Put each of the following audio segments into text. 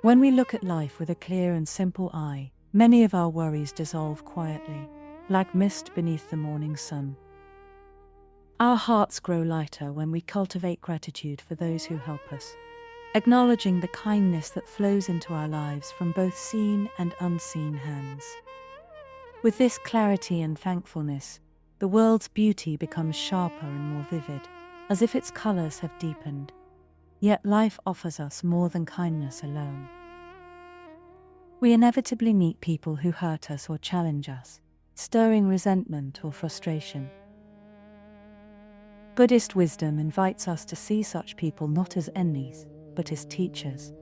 When we look at life with a clear and simple eye, many of our worries dissolve quietly, like mist beneath the morning sun. Our hearts grow lighter when we cultivate gratitude for those who help us, acknowledging the kindness that flows into our lives from both seen and unseen hands. With this clarity and thankfulness, the world's beauty becomes sharper and more vivid, as if its colors have deepened. Yet life offers us more than kindness alone. We inevitably meet people who hurt us or challenge us, stirring resentment or frustration. Buddhist wisdom invites us to see such people not as enemies, but as teachers.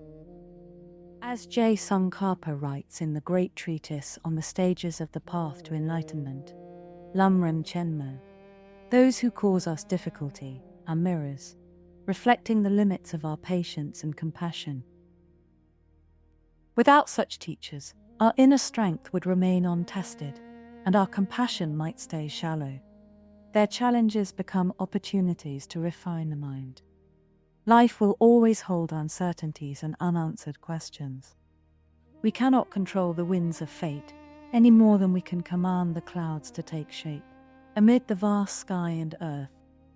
As Je Tsongkhapa writes in the great treatise on the stages of the path to enlightenment, Lamrim Chenmo, those who cause us difficulty are mirrors, reflecting the limits of our patience and compassion. Without such teachers, our inner strength would remain untested, and our compassion might stay shallow. Their challenges become opportunities to refine the mind. Life will always hold uncertainties and unanswered questions. We cannot control the winds of fate any more than we can command the clouds to take shape. Amid the vast sky and earth,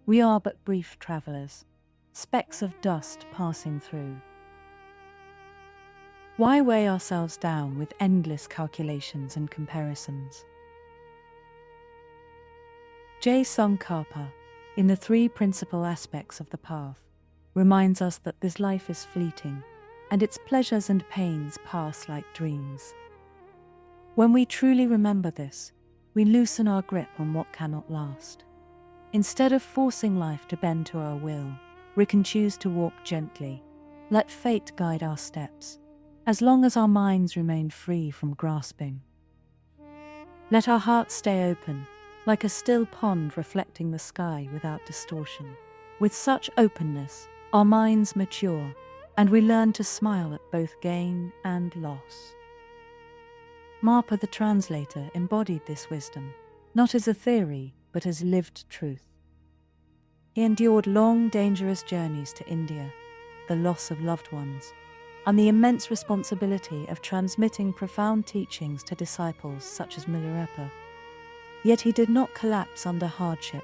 we are but brief travelers, specks of dust passing through. Why weigh ourselves down with endless calculations and comparisons? Je Tsongkhapa, in the three principal aspects of the path, reminds us that this life is fleeting, and its pleasures and pains pass like dreams. When we truly remember this, we loosen our grip on what cannot last. Instead of forcing life to bend to our will, we can choose to walk gently. Let fate guide our steps, as long as our minds remain free from grasping. Let our hearts stay open, like a still pond reflecting the sky without distortion. With such openness, our minds mature, and we learn to smile at both gain and loss. Marpa the Translator embodied this wisdom, not as a theory, but as lived truth. He endured long, dangerous journeys to India, the loss of loved ones, and the immense responsibility of transmitting profound teachings to disciples such as Milarepa. Yet he did not collapse under hardship.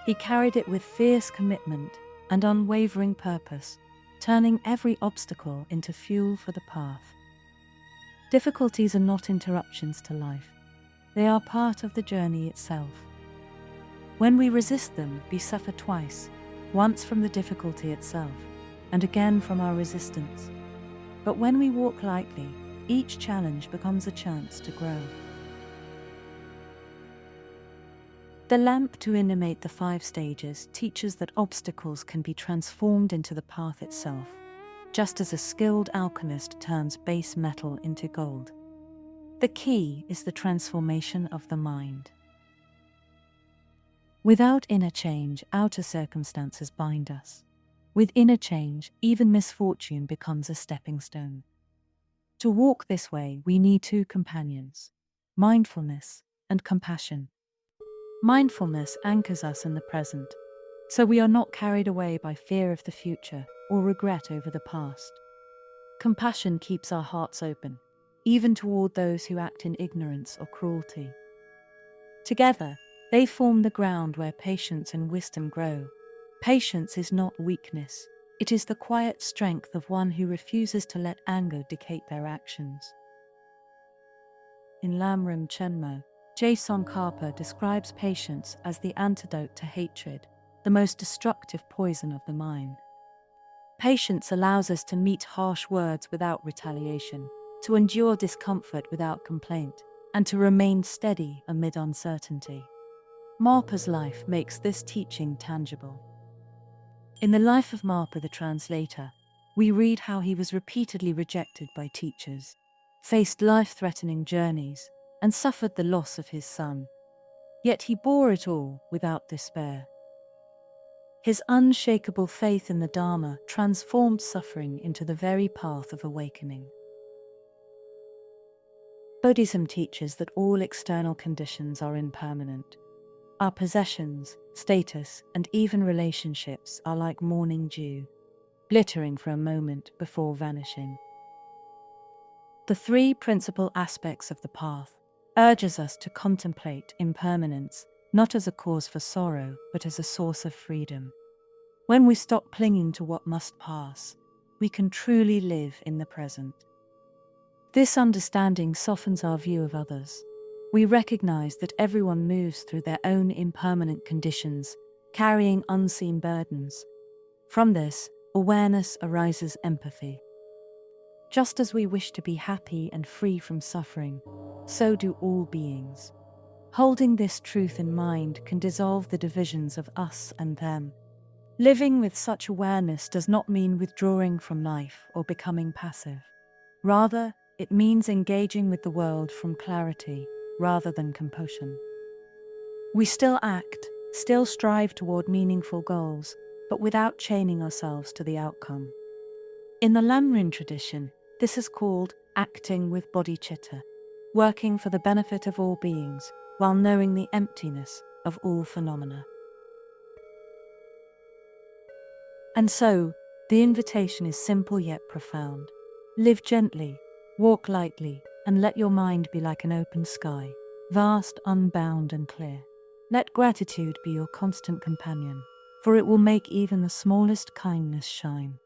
He carried it with fierce commitment and unwavering purpose, turning every obstacle into fuel for the path. Difficulties are not interruptions to life. They are part of the journey itself. When we resist them, we suffer twice, once from the difficulty itself, and again from our resistance. But when we walk lightly, each challenge becomes a chance to grow. The lamp to illuminate the 5 stages teaches that obstacles can be transformed into the path itself, just as a skilled alchemist turns base metal into gold. The key is the transformation of the mind. Without inner change, outer circumstances bind us. With inner change, even misfortune becomes a stepping stone. To walk this way, we need 2 companions: mindfulness and compassion. Mindfulness anchors us in the present, so we are not carried away by fear of the future or regret over the past. Compassion keeps our hearts open, even toward those who act in ignorance or cruelty. Together, they form the ground where patience and wisdom grow. Patience is not weakness, it is the quiet strength of one who refuses to let anger dictate their actions. In Lamrim Chenmo, Je Tsongkhapa describes patience as the antidote to hatred, the most destructive poison of the mind. Patience allows us to meet harsh words without retaliation, to endure discomfort without complaint, and to remain steady amid uncertainty. Marpa's life makes this teaching tangible. In the life of Marpa the Translator, we read how he was repeatedly rejected by teachers, faced life-threatening journeys, and suffered the loss of his son. Yet he bore it all without despair. His unshakable faith in the Dharma transformed suffering into the very path of awakening. Buddhism teaches that all external conditions are impermanent. Our possessions, status, and even relationships are like morning dew, glittering for a moment before vanishing. The three principal aspects of the path urges us to contemplate impermanence, not as a cause for sorrow, but as a source of freedom. When we stop clinging to what must pass, we can truly live in the present. This understanding softens our view of others. We recognize that everyone moves through their own impermanent conditions, carrying unseen burdens. From this, awareness arises empathy. Just as we wish to be happy and free from suffering, so do all beings. Holding this truth in mind can dissolve the divisions of us and them. Living with such awareness does not mean withdrawing from life or becoming passive. Rather, it means engaging with the world from clarity rather than compulsion. We still act, still strive toward meaningful goals, but without chaining ourselves to the outcome. In the Lamrim tradition, this is called acting with bodhicitta, working for the benefit of all beings while knowing the emptiness of all phenomena. And so, the invitation is simple yet profound. Live gently, walk lightly, and let your mind be like an open sky, vast, unbound, and clear. Let gratitude be your constant companion, for it will make even the smallest kindness shine.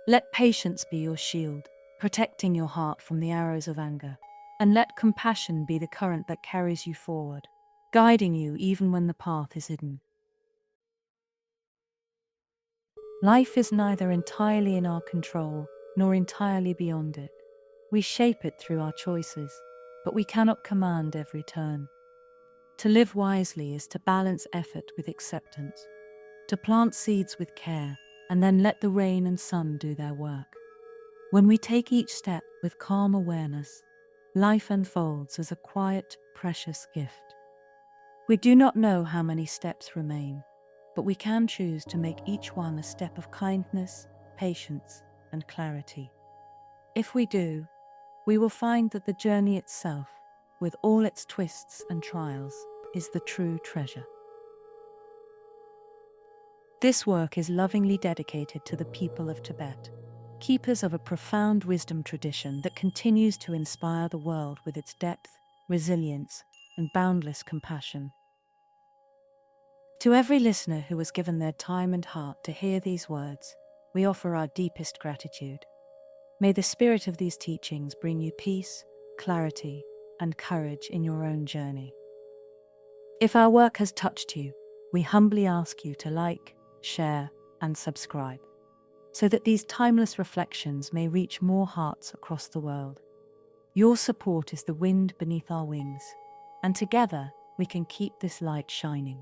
Let patience be your shield, protecting your heart from the arrows of anger. And let compassion be the current that carries you forward, guiding you even when the path is hidden. Life is neither entirely in our control nor entirely beyond it. We shape it through our choices, but we cannot command every turn. To live wisely is to balance effort with acceptance, to plant seeds with care, and then let the rain and sun do their work. When we take each step with calm awareness, life unfolds as a quiet, precious gift. We do not know how many steps remain, but we can choose to make each one a step of kindness, patience, and clarity. If we do, we will find that the journey itself, with all its twists and trials, is the true treasure. This work is lovingly dedicated to the people of Tibet, keepers of a profound wisdom tradition that continues to inspire the world with its depth, resilience, and boundless compassion. To every listener who has given their time and heart to hear these words, we offer our deepest gratitude. May the spirit of these teachings bring you peace, clarity, and courage in your own journey. If our work has touched you, we humbly ask you to like, share, and subscribe, so that these timeless reflections may reach more hearts across the world. Your support is the wind beneath our wings, and together we can keep this light shining.